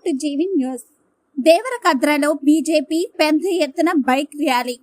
To జీవి news. దేవరకద్రలో BJP పెద్ద ఎత్తున బైక్ ర్యాలీ.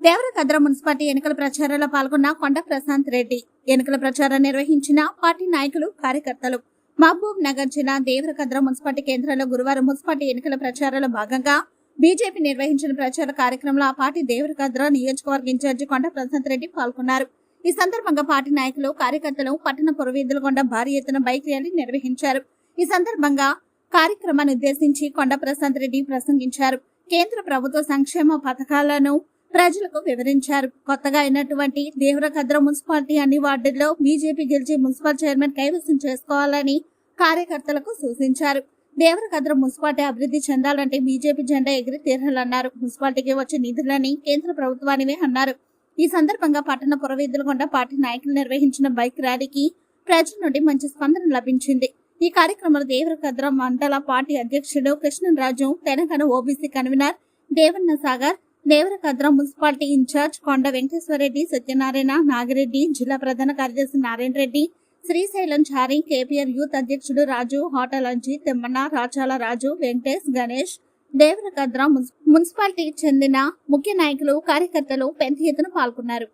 దేవరకద్ర మున్సిపాలిటీ ఎన్నికల ప్రచారంలో పాల్గొన్న కొండ ప్రశాంత్ రెడ్డి ఎన్నికల ప్రచారం నిర్వహించిన పార్టీ నాయకులు, కార్యకర్తలు. మహబూబ్ నగర్ జిల్లా దేవరకద్ర మున్సిపాలిటీ కేంద్రంలో గురువారం మున్సిపాలిటీ ఎన్నికల ప్రచారంలో భాగంగా బీజేపీ నిర్వహించిన ప్రచార కార్యక్రమంలో ఆ పార్టీ దేవరకద్ర నియోజకవర్గ ఇన్ఛార్జి కొండ ప్రశాంత్ రెడ్డి పాల్గొన్నారు. ఈ సందర్భంగా పార్టీ నాయకులు, కార్యకర్తలు పట్టణ పురవీధుల గుండా భారీ ఎత్తున బైక్ ర్యాలీ నిర్వహించారు. ఈ సందర్భంగా కార్యక్రమాన్ని ఉద్దేశించి కొండ ప్రశాంత్ రెడ్డి ప్రసంగించారు. కేంద్ర ప్రభుత్వ సంక్షేమ పథకాలను ప్రజలకు వివరించారు. కొత్తగా అయినటువంటి దేవరకద్ర మున్సిపాలిటీ అన్ని వార్డుల్లో బీజేపీ గెలిచి మున్సిపల్ చైర్మన్ కైవసం చేసుకోవాలని కార్యకర్తలకు సూచించారు. దేవరకద్ర మున్సిపాలిటీ అభివృద్ధి చెందాలంటే బీజేపీ జెండా ఎగిరి తీరాలన్నారు. మున్సిపాలిటీకి వచ్చే నిధులని కేంద్ర ప్రభుత్వానివే అన్నారు. ఈ సందర్భంగా పట్టణ పురవీధుల గుండా పార్టీ నాయకులు నిర్వహించిన బైక్ ర్యాలీకి ప్రజల నుండి మంచి స్పందన లభించింది. ఈ కార్యక్రమంలో దేవరకద్ర మండల పార్టీ అధ్యక్షుడు Krishnaraju, Telangana OBC convener Devanna Sagar, Devarakadra municipality in-charge Konda Venkateswarareddy, Satyanarayana, Nagireddy, జిల్లా ప్రధాన కార్యదర్శి నారాయణ రెడ్డి, శ్రీశైలం చారి, కేపీఆర్ యూత్ అధ్యక్షుడు రాజు, హోటల్ అంజీ, తెమ్మన్న, రాచాల రాజు, వెంకటేష్, గణేష్, దేవరకద్ర మున్సిపాలిటీకి చెందిన ముఖ్య నాయకులు, కార్యకర్తలు పెద్ద ఎత్తున పాల్గొన్నారు.